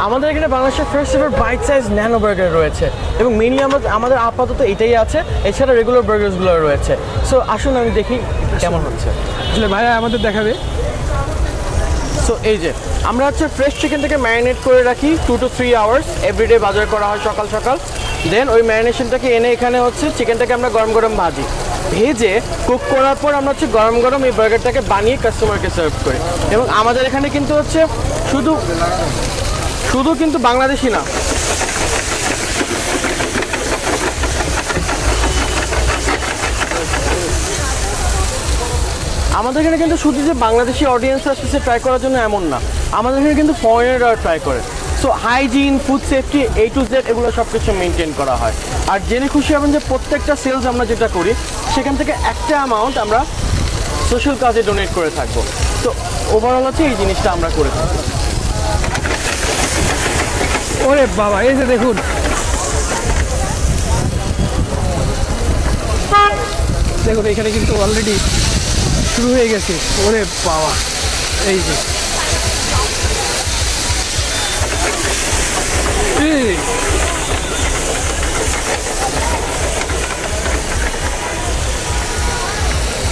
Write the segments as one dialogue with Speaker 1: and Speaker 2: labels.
Speaker 1: আমাদের এখানে বাংলাদেশের first ever bite size nano burger রয়েছে এবং মেনলি আমাদের আপাতত এটাই আছে, এছাড়া রেগুলার বার্গারসগুলো রয়েছে। সো আসুন আমি দেখি কেমন হচ্ছে।
Speaker 2: আসলে ভাইয়া আমাদের দেখাবে।
Speaker 1: সো এই যে আমরা হচ্ছে ফ্রেশ চিকেন থেকে ম্যারিনেট করে রাখি 2 to 3 আওয়ার্স, এভরিডে বাজার করা হয় সকাল সকাল। দেন ওই ম্যারিনেশনটাকে এনে এখানে হচ্ছে চিকেনটাকে আমরা গরম গরম ভাজি, ভেজে কুক করার পর আমরা হচ্ছে গরম গরম এই বার্গারটাকে বানিয়ে কাস্টমারকে সার্ভ করি। এবং আমাদের এখানে কিন্তু হচ্ছে শুধু কিন্তু বাংলাদেশি না, আমাদের এখানে কিন্তু শুধু যে বাংলাদেশি অডিয়েন্স আসছে ট্রাই করার জন্য এমন না, আমাদের এখানে কিন্তু ফরেনাররাও ট্রাই করে। So hygiene, food safety A to Z এগুলো সব কিছু মেনটেন করা হয়। আর জেনে খুশি হবেন যে প্রত্যেকটা সেলস আমরা যেটা করি সেখান থেকে একটা অ্যামাউন্ট আমরা সোশ্যাল কাজে ডোনেট করে থাকবো। তো ওভারঅল হচ্ছে এই জিনিসটা আমরা করে থাকি।
Speaker 2: ওরে বাবা, এই যে দেখুন, দেখুন এখানে কিন্তু অলরেডি শুরু হয়ে গেছে। ওরে বাবা, এই যে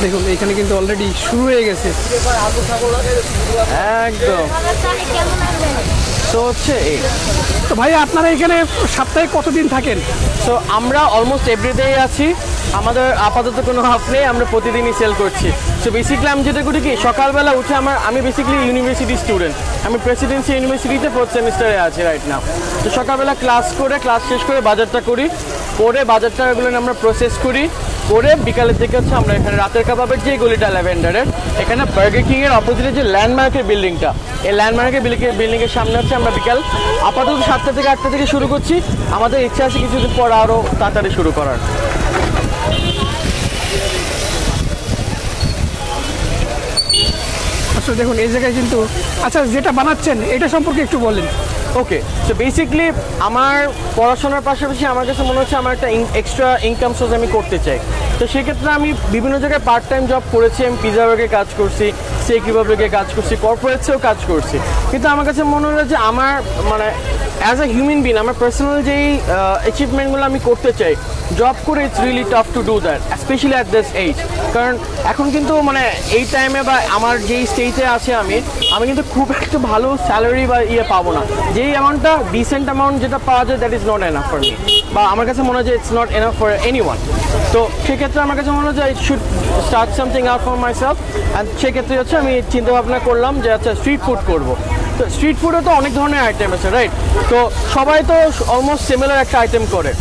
Speaker 2: দেখুন এখানে কিন্তু অলরেডি শুরু হয়ে গেছে
Speaker 1: একদম। তো হচ্ছে এই,
Speaker 2: তো ভাই আপনারা এখানে সপ্তাহে কতদিন থাকেন?
Speaker 1: সো আমরা অলমোস্ট এভরিডেই আছি, আমাদের আপাতত কোনো হাফ নেই, আমরা প্রতিদিনই সেল করছি। সো বেসিক্যালি আমি যেটা করি কি, সকালবেলা উঠে আমি বেসিক্যালি ইউনিভার্সিটি স্টুডেন্ট, আমি প্রেসিডেন্সি ইউনিভার্সিটিতে 4th সেমিস্টারে আছি রাইট নাও। তো সকালবেলা ক্লাস শেষ করে বাজারটা করি, করে বাজারটাগুলো আমরা প্রসেস করি, করে বিকালের দিকে হচ্ছে আমরা এখানে রাতের কাবাবের যে গলিটা ল্যাভেন্ডারের, এখানে বার্গার কিংয়ের অপোজিটে যে ল্যান্ডমার্কের বিল্ডিংটা, এই ল্যান্ডমার্কের বিল্ডিংয়ের সামনে হচ্ছে আমরা বিকাল আপাতত 7টা থেকে 8টা থেকে শুরু করছি। আমাদের ইচ্ছা আছে কিছুদিন পর আরও তাড়াতাড়ি শুরু করার।
Speaker 2: আচ্ছা দেখুন এই জায়গায় কিন্তু, আচ্ছা যেটা বানাচ্ছেন এটা সম্পর্কে একটু বলেন।
Speaker 1: ওকে, সো বেসিক্যালি আমার পড়াশোনার পাশাপাশি আমার কাছে মনে হচ্ছে আমার একটা এক্সট্রা ইনকাম সোর্স আমি করতে চাই। তো সেক্ষেত্রে আমি বিভিন্ন জায়গায় পার্ট টাইম জব করেছি, আমি পিজা বার্গে কাজ করছি, শেক রিপাবলিকে কাজ করছি, কর্পোরেটসেও কাজ করছি। কিন্তু আমার কাছে মনে হলো যে আমার মানে অ্যাজ এ হিউম্যান বিং আমার পার্সোনাল যেই অ্যাচিভমেন্টগুলো আমি করতে চাই, জব করে it's really tough to do that, specially at this age. কারণ এখন কিন্তু মানে এই টাইমে বা আমার যেই স্টেজে আছে আমি কিন্তু খুব একটা ভালো স্যালারি বা পাবো না। যেই অ্যামাউন্টটা ডিসেন্ট অ্যামাউন্ট যেটা পাওয়া যায় that is not enough for me, বা আমার কাছে মনে হয় যে it's not enough for anyone. তো সেক্ষেত্রে আমার কাছে মনে হয় যে I should start something out for my self. And সেক্ষেত্রে হচ্ছে আমি চিন্তা ভাবনা করলাম যে আচ্ছা স্ট্রিট ফুড করবো। তো স্ট্রিট ফুডে তো অনেক ধরনের আইটেম আছে রাইট, তো সবাই তো অলমোস্ট সিমিলার একটা আইটেম করে।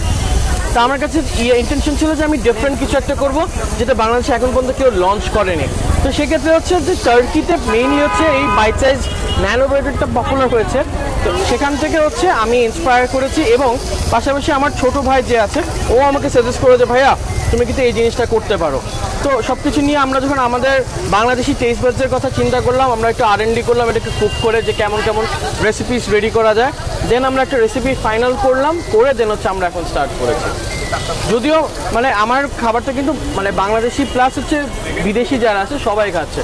Speaker 1: তো আমার কাছে ইন্টেনশন ছিল যে আমি ডিফারেন্ট কিছু একটা করবো যেটা বাংলাদেশে এখন পর্যন্ত কেউ লঞ্চ করেনি। তো সেক্ষেত্রে হচ্ছে যে টার্কিতে মেইনলি হচ্ছে এই বাইট সাইজ ন্যানো বার্গারটা পপুলার হয়েছে। তো সেখান থেকে হচ্ছে আমি ইন্সপায়ার করেছি, এবং পাশাপাশি আমার ছোট ভাই যে আছে ও আমাকে সাজেস্ট করে যে ভাইয়া তুমি কিন্তু এই জিনিসটা করতে পারো। তো সব কিছু নিয়ে আমরা যখন আমাদের বাংলাদেশি টেস্ট বাডসের কথা চিন্তা করলাম, আমরা একটু R&D করলাম, এটাকে কুক করে যে কেমন কেমন রেসিপিস রেডি করা যায়, দেন আমরা একটা রেসিপি ফাইনাল করলাম, করে দেন হচ্ছে আমরা এখন স্টার্ট করেছি। যদিও মানে আমার খাবারটা কিন্তু মানে বাংলাদেশি প্লাস হচ্ছে বিদেশি যারা আছে সবাই খাচ্ছে।